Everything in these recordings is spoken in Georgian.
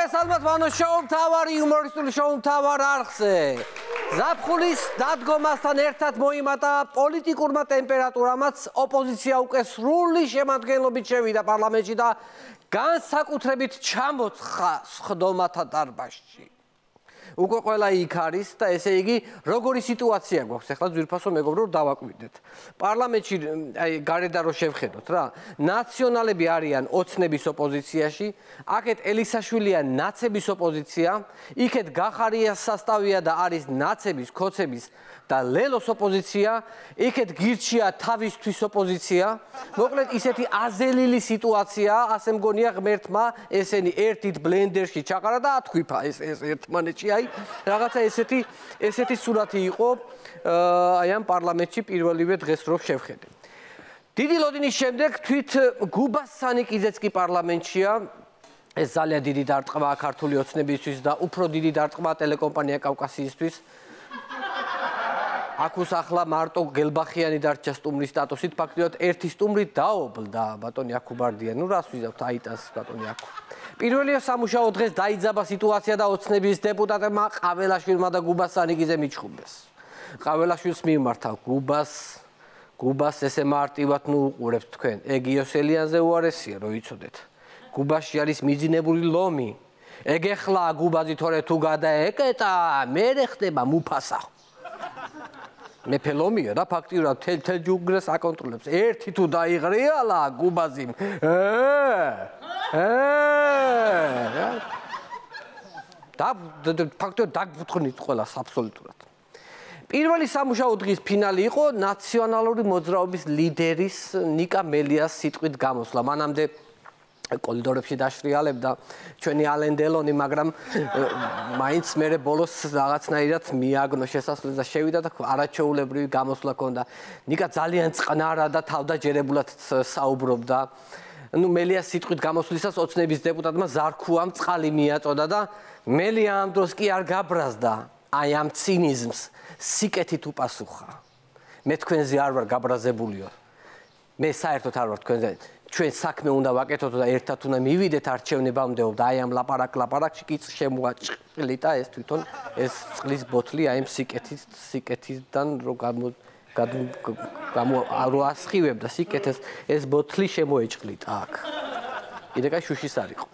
მოგესალმოთ მანო შოუ მთავარი იუმორისტული შოუ მთავარ არხზე. ზაფხულის დადგომასთან ერთად მოიმატა პოლიტიკურმა ტემპერატურამაც ოპოზიცია უკვე სრული შემადგენლობით შევიდა პარლამენტში და განსაკუთრებით ჩამოცხა სხდომათა დარბაზში. უკვე ყველა იქ არის და ესე იგი როგორი სიტუაცია გვაქვს ახლა ძვირფასო მეგობრო დავაკვირდეთ. პარლამენტში გარედან რო შევხედოთ რა, ნაციონალები არიან ოცნების ოპოზიციაში, აქეთ ელისაშვილია ნაცების ოპოზიცია, იქეთ გახარიას სასტავია და არის ნაცების, ქოცების და ლელოს ოპოზიცია, იქეთ გირჩია თავისთვის ოპოზიცია. მოკლედ ისეთი აზელილი სიტუაცია, ასე მგონია ღმერთმა ესენი ერთით ბლენდერში ჩაყარა და ათქვიფა ეს ერთმანეთში. აი რაღაცა ესეთი სურათი იყო აი ამ პარლამენტში პირველივე დღეს რო შევხედე. დიდი ლოდინის შემდეგ თვით გუბას სანიკიძეც კი პარლამენტშია. ეს ძალიან დიდი დარტყმაა ქართული ოცნებისთვის და უფრო დიდი დარტყმაა ტელეკომპანია კავკასიისთვის. აქუს ახლა მარტო გელბახიანი დარჩა სტუმრის სტატუსით, ფაქტობრივად ერთი სტუმრით დაობლდა ბატონი აქუბარდია. ნუ რას ვიზავთ აიტას ბატონი აქუ. პირველი სამუშაო დღეს დაიძაბა სიტუაცია და ოცნების დეპუტატებმა ყაველაშვილმა და გუბას სანიკიძემ მიჩხუბეს. ყაველაშვილს მიმართა გუბას ესე მარტივად ნუ უყურებთ თქვენ. ეგ იოსელიანზე უარესია, რო იცოდეთ. გუბაში არის მიძინებული ლომი. ეგ ეხლა გუბაზი თორე თუ გადაეკეტა, მერე ხდება მუფასა. მეფე ლომია და ფაქტიურად თელ ჯუნგლს აკონტროლებს. ერთი თუ დაიღრიალა გუბაზიმ. და ფაქტობრივად დაგფრთხნით ყველას აბსოლუტურად. პირველი სამუშაო დღის ფინალი იყო ნაციონალური მოძრაობის ლიდერის ნიკა მელიას სიტყვით გამოსვლა. მანამდე კორიდორებში დაშრიალებდა ჩვენი ალენ დელონი, მაგრამ მაინც მერე ბოლოს რაღაცნაირად მიაგნო შესასვლელს და შევიდა და არაჩვეულებრივი გამოსვლა ჰქონდა. ნიკა ძალიან წყნარა და თავდაჯერებულად საუბრობდა. ნუ მელიას სიტყვით გამოსვლისას ოცნების დეპუტატმა ზარქუამ წყალი მიაწოდა და მელია ამ დროს კი არ გაბრაზდა აი ამ ცინიზმს სიკეთით უპასუხა. მე თქვენზე არ ვარ გაბრაზებულიო. მე საერთოდ არ ვარ თქვენზე. ჩვენ საქმე უნდა ვაკეთოთ და ერთად უნდა მივიდეთ არჩევნებამდე და აი ამ ლაპარაკში კი შემოაჭყლიტა ეს თვითონ ეს წყლის ბოთლი აი ამ სიკეთიდან რო რო ასხივებდა სიკეთეს ეს ბოთლი შემოეჭყლიტა აქ. კიდე კაი შუშის არ იყო.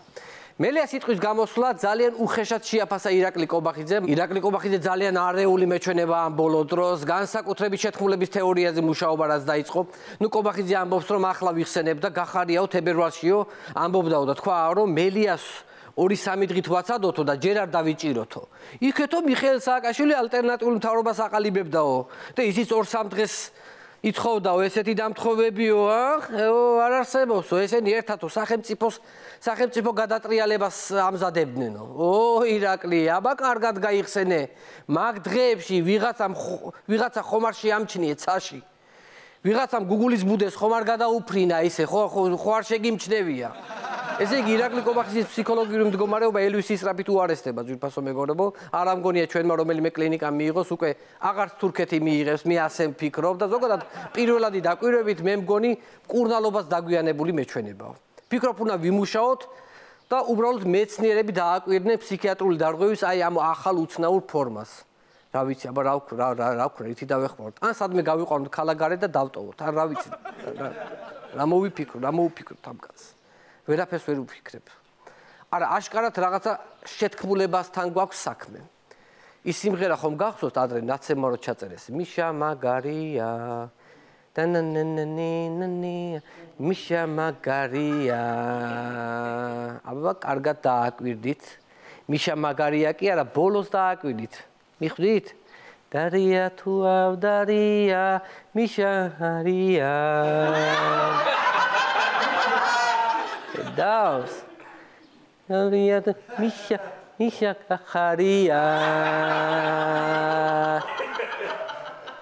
მელიას სიტყვის გამოსვლა ძალიან უხეშად შეაფასა ირაკლი კობახიძემ. ირაკლი კობახიძე ძალიან არეული მეჩვენება ამ ბოლო დროს, განსაკუთრებით შეთქმულების თეორიაზე მუშაობა რაც დაიწყო. ნუ კობახიძე ამბობს, რომ ახლა ვიხსენებ და გახარიაო თებერვალშიო ამბობდაო და თქვა, რომ მელიას 2-3 დღით ვაცადოთო და ჯერ არ დავიჭიროთო. იქეთო მიხეილ სააკაშვილი ალტერნატიულ მთავრობას აყალიბებდაო და ისიც 2-3 დღეს ითხოვდაო ესეთი დამთხოვებიო, არ არსებობსო, ესენი ერთადო სახელმწიფო გადატრიალებას ამზადებდნენო. ირაკლი, აბა კარგად გაიხსენე. მაგ დღეებში ვიღაცა ხომ არ შეამჩნიე ცაში. ვიღაცამ გუგულის ბუდეს ხომ არ გადაუფრინა ისე, ხო არ შეგიმჩნევია. ესე იგი ირაკლი კობახიძის ფსიქოლოგიური მდგომარეობა ელვის ისრაფით უარესდება ძვირფასო მეგობრებო. არ ამგონია ჩვენმა რომელიმე კლინიკა მიიღოს, უკვე აღარც თურქეთი მიიღებს, მე ასე ვფიქრობ და ზოგადად პირველადი დაკვირვებით მე მგონი მკურნალობას დაგვიანებული მეჩვენებაო. ვფიქრობ უნდა ვიმუშაოთ და უბრალოდ მეცნიერები დააკვირდნენ ფსიქიატრული დარღვევის აი ამ ახალ უცნაურ ფორმას. რა ვიცი, აბა რა ვქნა, რითი დავეხმაროთ. ან სადმე გავიყვანოთ ქალაქგარეთ და დავტოვოთ. ან რა ვიცი. რა მოვიფიქროთ ამ კაცს. ვერაფერს ვერ ვფიქრებ. არა, აშკარად რაღაცა შეთქმულებასთან გვაქვს საქმე. ის სიმღერა ხომ გახსოვთ ადრე ნაცემმა რო ჩაწერეს. მიშა მაგარია. მიშა მაგარია. აბა კარგად დააკვირდით. მიშა მაგარია კი არა, ბოლოს დააკვირდით. მიხვდით? დარია თუ ავდარია, მიშა არია. Daus. Misha Kacharia.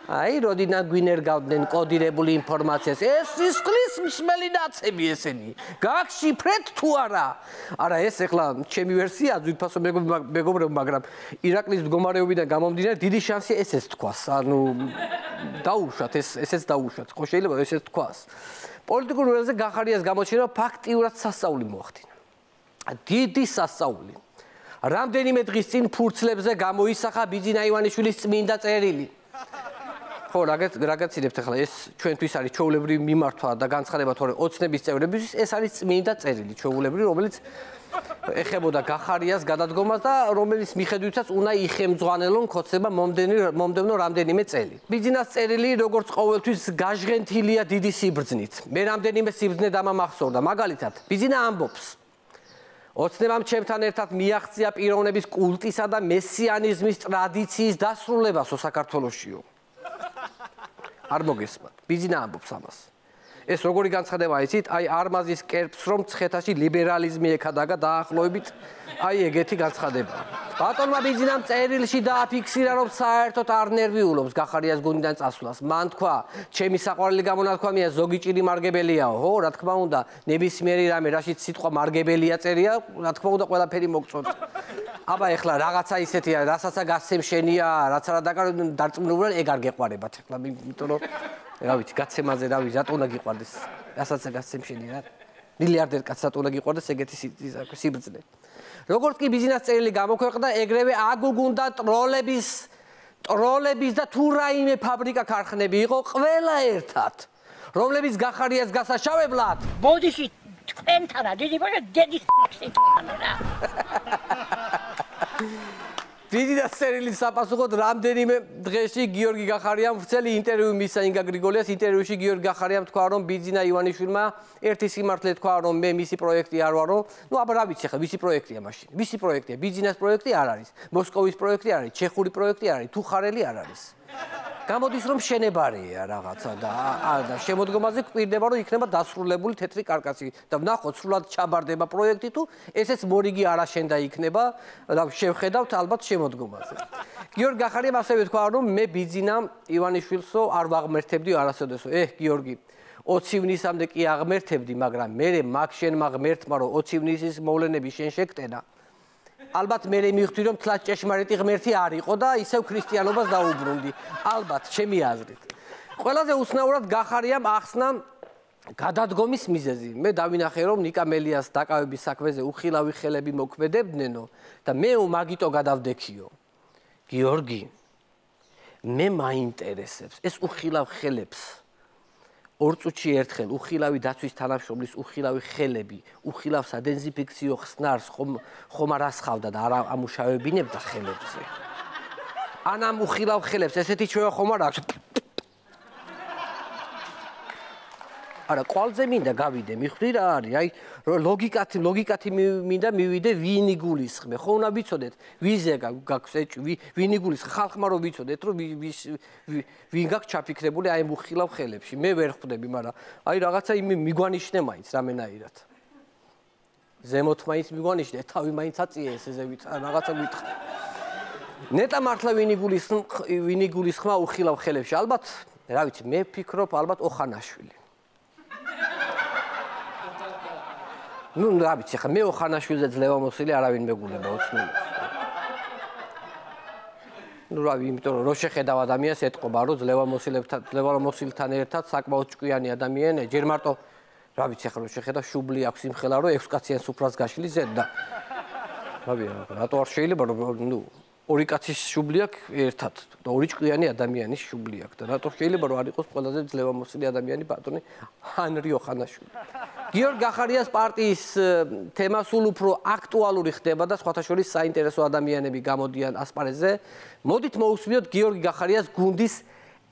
აი როდინა გვინერგავდნენ კოდირებული ინფორმაციას. ეს სისხლის მსმელი ნაცები ესენი. გაგშიფრეთ თუ არა? არა, ეს ეხლა ჩემი ვერსია ძვირფასო მეგობრებო, მაგრამ ირაკლის მდგომარეობიდან გამომდინარე დიდი შანსია ესეც თქვას. ანუ დაუშვათ ესეც დაუშვათ. ხო შეიძლება ესეც თქვას. პოლიტიკურ ველზე გახარიას გამოჩენა ფაქტიურად სასწაული მოახდინა. დიდი სასწაული. რამდენიმე დღის წინ ფურცლებზე გამოისახა ბიძინა ივანიშვილის წმინდა წერილი. ხო, რაგაცინებთ ახლა ეს ჩვენთვის არის ჩვეულებრივი მიმართვა და განცხადება, თორე ოცნების წევრებისთვის ეს არის წმინდა წერილი, ჩვეულებრივი, რომელიც ეხებოდა გახარიას გადადგომას და რომელიც მიხედვითაც უნდა იხემძღვანელონ ქოცება მომდევნო რამდენიმე წელი. ბიძინას წერილი როგორც ყოველთვის გაჟღენთილია დიდი სიბრძნით. მე რამდენიმე სიბრძნე დამამახსოვრდა, მაგალითად, ბიძინა ამბობს: ოცნებამ ჩემთან ერთად მიაღწია პიროვნების კულტისა და მესიანიზმის ტრადიციის დასრულებასო საქართველოშიო. არ მოგესმათ. ბიძინა ამბობს ამას. ეს როგორი განცხადება იცით? აი არმაზის კერპს რომ ცხეთაში ლიბერალიზმი ეკადაგა დაახლოებით აი ეგეთი განცხადება. ბატონმა ბიძინამ წერილში დააფიქსირა რომ საერთოდ არ ნერვიულობს გახარიას გუნდიდან წასვლას. მან თქვა, ჩემი საყვარელი გამონათქვამია ზოგი ჭირი მარგებელიაო, ხო, რა თქმა უნდა, ნებისმიერი რამე რაშიც სიტყვა მარგებელია წერია, რა თქმა უნდა, ყველაფერი მოგწოთ. აბა ეხლა რაღაცა ისეთია, რასაცა გასცემ შენია, რაც არა დარწმუნებულად ეგ არ გეყვარებათ ეხლა, იმიტომ რომ რა ვიცი, გაცემაზე რა ვიცი, რატო უნდა გიყვარდეს? რასაცა გასცემ შენია რა. მილიარდერ კაცს რატო უნდა გიყვარდეს ეგეთი სიბრძნე. როგორც კი ბიზნეს წერილი გამოქვეყნდა, ეგრევე აგუგუნდა ტროლების და თუ რაიმე ფაბრიკა ქარხნები იყო ყველა ერთად, რომლებიც გახარიას გასაშავებლად ბოდიში თქვენთანა დიდი ბოჭა დედის სიტყვანა რა. ბიზნეს წერილი საპასუხოდ რამდენიმე დღეში გიორგი გახარიამ ვრცელი ინტერვიუ მისცა ინგა გრიგოლიას. ინტერვიუში გიორგი გახარიამ თქვა, რომ ბიძინა ივანიშვილმა ერთი სიმართლე თქვა, რომ მე მისი პროექტი არ ვარო. ნუ აბა რა ვიცი ხა, ვისი პროექტია მაშინ? ვისი პროექტია? ბიძინას პროექტი არ არის. მოსკოვის პროექტი არ არის, ჩეხური პროექტი არ არის, თუ ხარელი არ არის. გამოდის რომ შენებარია რაღაცა და შემოდგომაზე კვირდება რომ იქნება დასრულებული თეთრი კარკასი და ვნახოთ სრულად ჩაბარდება პროექტი თუ ესეც მორიგი არაშენდა იქნება და შევხედავთ ალბათ შემოდგომაზე. გიორგი გახარიამ ასევე თქვა რომ მე ბიძინა ივანიშვილსო არ ვაღმერთებდი არასოდესო. გიორგი 20 ივნისამდე კი აღმერთებდი, მაგრამ მე მაგ შენმა ღმერთმა რომ 20 ივნისის მოვლენები შენ შეგტენა. ალბათ მე მივხვდი რომ თლაც ჭეშმარიტი ღმერთი არ იყო და ისევ ქრისტიანობას დაუბრუნდი. ალბათ, ჩემი აზრით. ყველაზე უცნაურად გახარიამ ახსნა გადადგომის მიზეზი. მე დავინახე რომ ნიკა მელიას დაკავების საქმეზე უხილავი ხელები მოქმედებდნენო და მე მაგიტო გადავდექიო. გიორგი, მე მაინტერესებს ეს უხილავ ხელებს. ორ წუთში ერთხელ უხილავი დაცვის თანამშრომლის უხილავი ხელები, უხილავ სადეზინფექციო ხსნარს ხომ არ ასხავდა და არ ამუშავებინებდა ხელებზე. ან ამ უხილავ ხელებს ესეთი ჩვევა ხომ არ აქვს? არა, კვალზე მინდა გავიდე, მიხვდი რა არის? აი, ლოგიკათი მინდა მივიდე ვინ იგულისხმე. ხო უნდა ვიცოდეთ, ვიზე გაქვს ეჭვი, ვინ იგულისხმე, ხალხმა რომ ვიცოდეთ, რომ ვინ გაქვს ჩაფიქრებული აი ამ უხილავ ხელებში. მე ვერ ხვდები, მაგრამ აი რაღაცა მიგვანიშნე მაინც რამენაირად. ზემოთ მაინც მიგვანიშნე, თავი მაინც აწიე ესეზე რაღაცა გითხრა. ნეტა მართლა ვინ იგულისხმა უხილავ ხელებში? ალბათ, რა ვიცი, მე ფიქრობ ალბათ ოხანაშვილი. ნუ რა ვიცი, ხა მე ოხანაშვილზე ძლევამოსილი არავინ მეგულება ოცნები. ნუ რა ვიცი, იმიტომ რომ შეხედავ ადამიანს ეთყობა, რომ ძლევამოსილთან ერთად საკმაოდ ჭკვიანი ადამიანია, ჯერ მარტო რა ვიცი, ხა რომ შეხედავ შუბლი აქვს იმხელა, რომ 6 კაციან სუფრას გაშლი ზედ და რატო არ შეიძლება რომ ნუ ორი კაცის შუბლი აქვს ერთად და ორი ჭკვიანი ადამიანის შუბლი აქვს და რატო შეიძლება რომ არ იყოს ყველაზე ძლევამოსილი ადამიანი ბატონი ჰანრი ოხანაშვილი. გიორგი გახარიას პარტიის თემა სულ უფრო აქტუალური ხდება და სხვათა შორის საინტერესო ადამიანები გამოდიან ასპარეზზე. მოდით მოусვიოთ გიორგი გახარიას გუნდის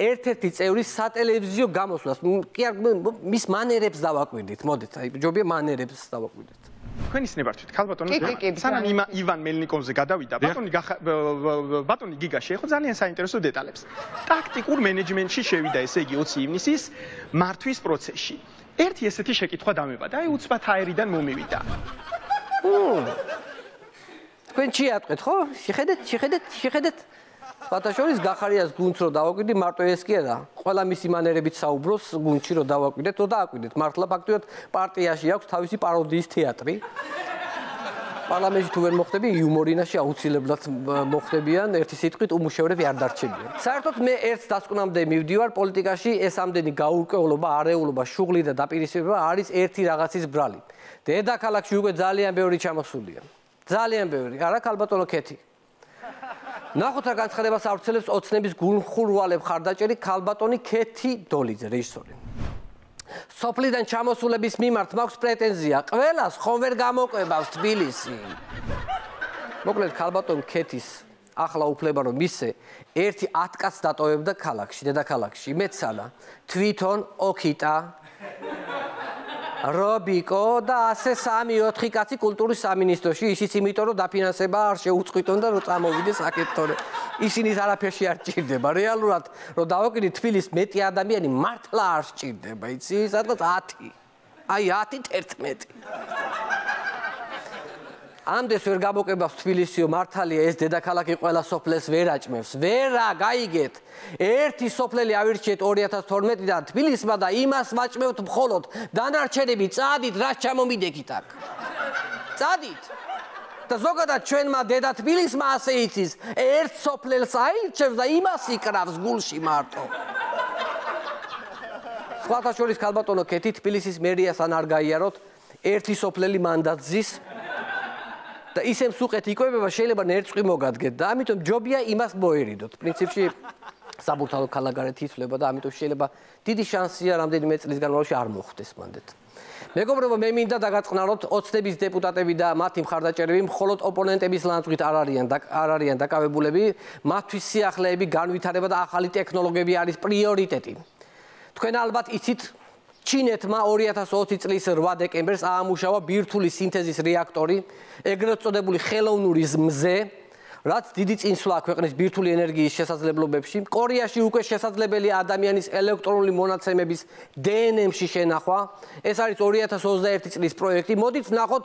ერთ-ერთი წევრის სატელევიზიო გამოსვლას. კი არ მის მანერებს დავაკვირდით. მოდით, აი ჯობია მანერებს დავაკვირდით. თქვენ ისნებართ ქალბატონო სანამ ივან მელნიკოვზე გადავიდა ბატონი გიგა შეეხო ძალიან საინტერესო დეტალებს. ტაქტიკურ მენეჯმენტში შევიდა ესე იგი 20 ივნისის მართვის პროცესში. ერთი ესეთი შეკითხვა დამებადა, აი უცბად აერიდან მომივიდა. თქვენ შეატყვეთ ხო? შეხედეთ. სხვათა შორის გახარიას გუნდს რო დავაკვირდი, მარტო ეს კი არა. ყველა მისი მანერებით საუბრობს გუნდში რო დავაკვირდეთ, რო დააკვირდეთ. მართლა ფაქტობრივად პარტიაში აქვს თავისი პაროდიის თეატრი. პარლამენტში თუ ვერ მოხდები, იუმორინაში აუცილებლად მოხდებიან, ერთი სიტყვით უმუშევრები არ დარჩებიან. საერთოდ მე ერთს დასკვნამდე მივდივარ პოლიტიკაში, ეს ამდენი გაურკვევლობა, არეულობა, შუღლი და დაპირისპირება არის ერთი რაღაცის ბრალი. დედაქალაქში უკვე ძალიან ბევრი ჩამოსულია. ძალიან ბევრი, არა ქალბატონო ქეთი. ნახოთ რა განცხადებას ავრცელებს ოცნების გულმხურვალებ ხარდაჭერი ქალბატონი ქეთი დოლიძე, რეჟისორი. სოფლიდან ჩამოსულების მიმართ მაქვს პრეტენზია, ყველას ხომ ვერ გამოყვებავს თბილისი. მოკლედ ქალბატონ ქეთის ახლა უფლება რომ მისცე ერთი 10 კაცს დატოვებდა ქალაქში, დედაქალაქში, მეცალა, თვითონ ოქიტა, რობიკო და ასე 3-4 კაცი კულტურის სამინისტროში, ისიც იმიტომ რომ დაფინანსება არ შეუწყვიტონ და რომ წამოვიდეს აკეთთორე. ისინიც არაფერში არ ჭირდება. რეალურად რომ დავაკიდე თბილისს მეტი ადამიანი მართლა არ სჭირდება, იცი? სადღაც 10. აი 10-11. ამდენს ვერ გამოკებავს თბილისიო, მართალია ეს დედაქალაქი ყველა სოფლეს ვერ აჭმევს. ვერა, გაიგეთ. ერთი სოფლელი ავირჩიეთ 2012-დან თბილისმა და იმას ვაჭმევთ მხოლოდ. დანარჩენები წადით, რაც ჩამომიდექით აქ. წადით. და ზოგადად ჩვენმა დედა თბილისმა ასე იცის, ერთ სოფლელს აირჩევს და იმას იკრავს გულში მარტო. სხვათა შორის ქალბატონო ქეთი თბილისის მერიასთან არ გაიაროთ, ერთი სოფლელი მანდატს ზის და ისე მსუყეთ იკვებება, შეიძლება ნერწყვი მოგადგეთ და ამიტომ ჯობია იმას მოერიდოთ. პრინციპში საბურთალო ქალაქგარეთ ითვლება და ამიტომ შეიძლება დიდი შანსია რამდენიმე წლის განმავლობაში არ მოხდეს მანდეთ. მეგობრებო, მე მინდა დაგაწყნაროთ ოცნების დეპუტატები და მათი მხარდაჭერები მხოლოდ ოპონენტების ლანძღვით არ არიან დაკავებულები, მათთვის სიახლეები, განვითარება და ახალი ტექნოლოგიები არის პრიორიტეტი. თქვენ ალბათ იცით, ჩინეთმა 2020 წლის 8 დეკემბერს აამუშავა ბირთვული სინთეზის რეაქტორი, ეგრეთ წოდებული ხელოვნური მზე, რაც დიდი წინსვლა ქვეყნის ბირთვული ენერგიის შესაძლებლობებში. კორეაში უკვე შესაძლებელია ადამიანის ელექტრონული მონაცემების DNM-ში შენახვა. ეს არის 2021 წლის პროექტი. მოდით ვნახოთ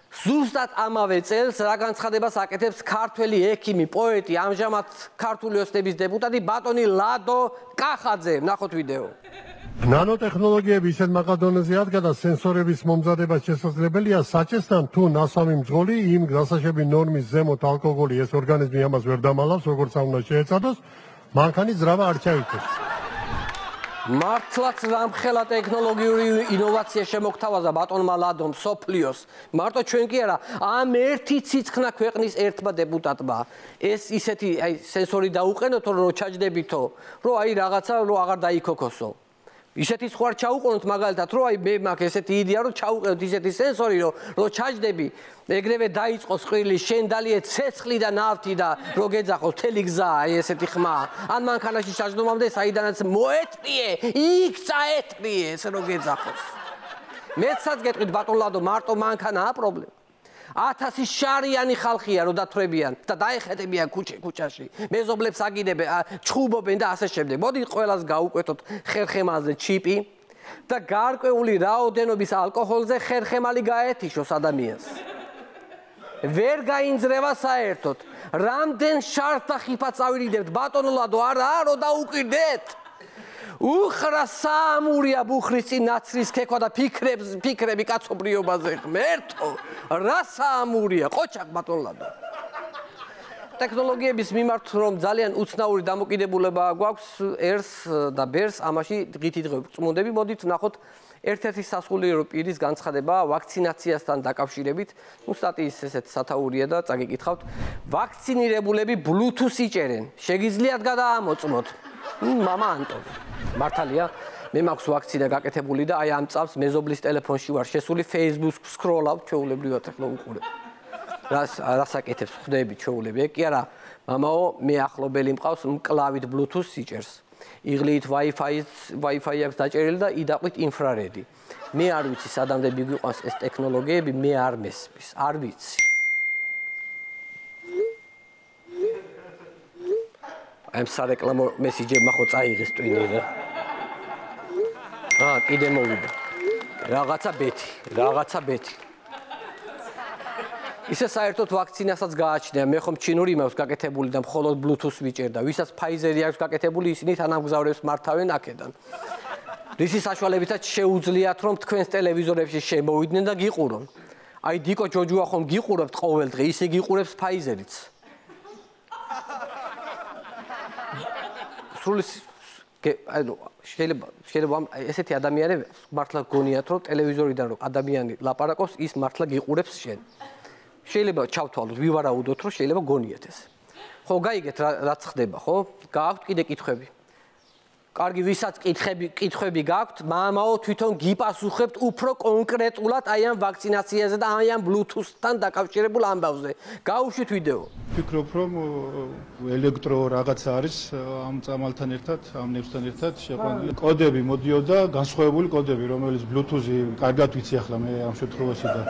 ზუსტად ამავე წელს რა განცხადებას აკეთებს ქართველი ექიმი, პოეტი, ამჟამად ქართული ოცნების დეპუტატი ბატონი ლადო კახაძე. ვნახოთ ვიდეო. ნანოტექნოლოგიები ისეთ მაკადონეზე ადგა და სენსორების მომზადება შესაძლებელია საჭესთან თუ ნასვამი მძღოლი იმ გზასაშები ნორმის ზემოთ ალკოგოლი ეს ორგანიზმი ამას ვერ დამალავს, როგორც უნდა შეეცადოს, მანქანის ძრავა არ ჩაითვალოს. მართლაც რამხელა ტექნოლოგიური ინოვაცია შემოგთავაზა ბატონმა ლადომ სოფლიოს. მარტო ჩვენ კი არა, ამ ერთი ციცხნა ქვეყნის ერთმა დეპუტატმა ეს ისეთი სენსორი დაუყენოთ, რომ ჩაჯდებითო, რომ აი რაღაცა რომ აღარ დაიქოქოსო. ისეთი სხვა ჩაუყენოთ მაგალითად, რომ აი მე მაქვს ესეთი იდეა, რომ ჩაუყენოთ ისეთი სენსორი, რომ ჩაჯდები, ეგრევე დაიწყოს ყრილი, შენ დალიე ცეცხლი და ნავთი და რო გეძახოს თელი გზა, აი ესეთი ხმა. ან მანქანაში ჩაჯდომამდე საიდანაც მოეტყიე, იქ წაეტყიე, ესე რო გეძახოს. მეცაც გეტყვით ბატონ ლადო, მარტო მანქანაა პრობლემა. 1000 შარიანი ხალხია რომ დათრებიან და დაეხეტებიან ქუჩაში. მეზობლებს აგიდებენ, ჩხუბობენ და ასე შემდეგ. მოდით ყველას გაუკვეთოთ ხერხემალზე ჩიპი და გარკვეული რაოდენობის ალკოჰოლზე ხერხემალი გაეთიშოს ადამიანს. ვერ გაინძრევა საერთოდ. რამდენ შარდ და ხიფად წავირიდებთ ბატონო ლადო, არა რომ დაუკვირდეთ. უხრა საამურია ბუხრის წინ ნაცრის ქექვა და ფიქრები კაცობრიობაზე ღმერთო, რა საამურია, ყოჩაკ ბატონ ლადო. ტექნოლოგიების მიმართ რომ ძალიან უცნაური დამოკიდებულება გვაქვს ერს და ბერს, ამაში დღითი დღე წმუნდები. მოდით ვნახოთ ერთ-ერთი სასულიერო პირის განცხადება ვაქცინაციასთან დაკავშირებით. სტატიის ესეთ სათაურია და წაგიკითხავთ. ვაქცინირებულები Bluetooth იჭერენ. შეგიძლიათ გადაამოწმოთ. მამა ანტონი. მართალია, მე მაქვს ვაქცინა გაკეთებული და აი ამ წამს მეზობლის ტელეფონში ვარ შესული, Facebook-ს სკროლავ, ჩვეულებრივად ახლა უყურებ. რას აკეთებს ხვდები ჩვეულები? კი არა, მამაო, მე ახლობელი მყავს, მკლავით Bluetooth იჭერს. იღლიით Wi-Fi აქვს დაჭერილი და იდაყვით ინფრარედი. მე არ ვიცი სადამდე მიგვიყვანს ეს ტექნოლოგიები, მე არ მესმის, არ ვიცი. ამ სარეკლამო მესიჯებმა ხო წაიღეს ტვინი რა. კიდე მოვიდა. რაღაცა ბეთი. ისე საერთოდ ვაქცინასაც გააჩნია, მე ხომ ჩინური მაქვს გაკეთებული და მხოლოდ Bluetooth ვიჭერდა. ვისაც Pfizer-ი აქვს გაკეთებული, ისინი თანამგზავრებს მართავენ აქედან. რისი საშუალებითაც შეუძლიათ რომ თქვენს ტელევიზორებში შემოვიდნენ და გიყურონ. აი დიკო ჯოჯუა ხომ გიყურებთ ყოველდღე, ისე გიყურებს Pfizer-იც. შეიძლება ესეთი ადამიანები მართლა გონიათ რომ ტელევიზორიდან რომ ადამიანი ლაპარაკობს ის მართლა გიყურებს შენ. შეიძლება ჩავთვალოთ, ვივარაუდოთ, რომ შეიძლება გონიათ ეს. ხო, გაიგეთ რაც ხდება, ხო? გააქვთ კიდე კითხვები. კარგი, ვისაც კითხვები გაქვთ, მამაო თვითონ გიპასუხებთ უფრო კონკრეტულად აი ამ ვაქცინაციაზე და აი ამ Bluetooth-თან დაკავშირებულ ამბავზე. გაუშვით ვიდეო. ვფიქრობ, რომ ელექტრო რაღაცა არის ამ წამალთან ერთად, ამ ნებსთან ერთად შეყვანილი. კოდები მოდიოდა, განსხვავებული კოდები, რომელიც Bluetooth-ი კარგად ვიცი ახლა მე ამ შემთხვევაში და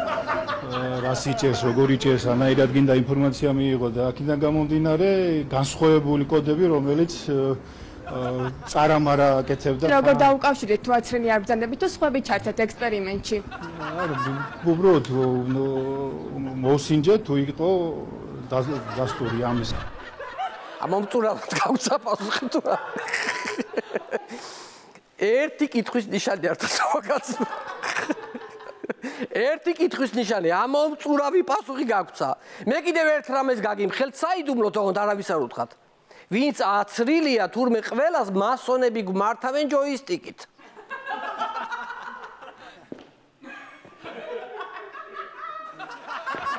რას იჭერს, როგორ იჭერს, ანაირად გინდა ინფორმაცია მიიღო და აქედან გამომდინარე განსხვავებული კოდები, რომელიც წარამარა აკეთებდა. როგორ დაუკავშირეთ თუ აცრენი არ ბრძანდებით თუ სხვები ჩართეთ ექსპერიმენტში? უბრალოდ მოსინჯეთ თუ იყო დასტური ამის. ამომწურავად გავცა პასუხი თუ რა. ერთი კითხვის ნიშანი არ თასვაგაც. ერთი კითხვის ნიშანი, ამომწურავი პასუხი გაგვცა. მე კიდევ ერთ რამეს გაგიმხელთ, საიდუმლოდ თქო არავის არ უთხრათ. ვინც აცრილია თურმე ყველას მასონები გმართავენ ჯოისტიკით.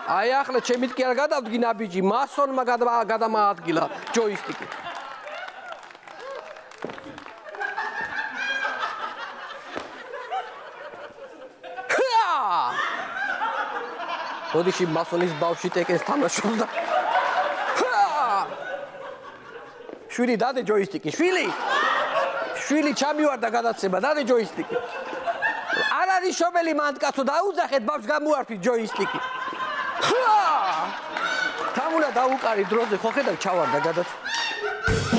აი ახლა ჩემით კი არ გადავდგინა ბიჭი, მასონმა გადამაადგილა ჯოისტიკით. ოდიში მასონის ბავშვი ტეკენს თამაშობს და შვილი დადე ჯოისტიკი, შვილი ჩამივარდა გადაცემა, დადე ჯოისტიკი. არ არის შობელი მანდკაცო, დაუძახეთ ბავშვს გამოარფით ჯოისტიკი. თამულა დაუკარი დროზე, ხო ხედავ ჩავარდა გადაცემა.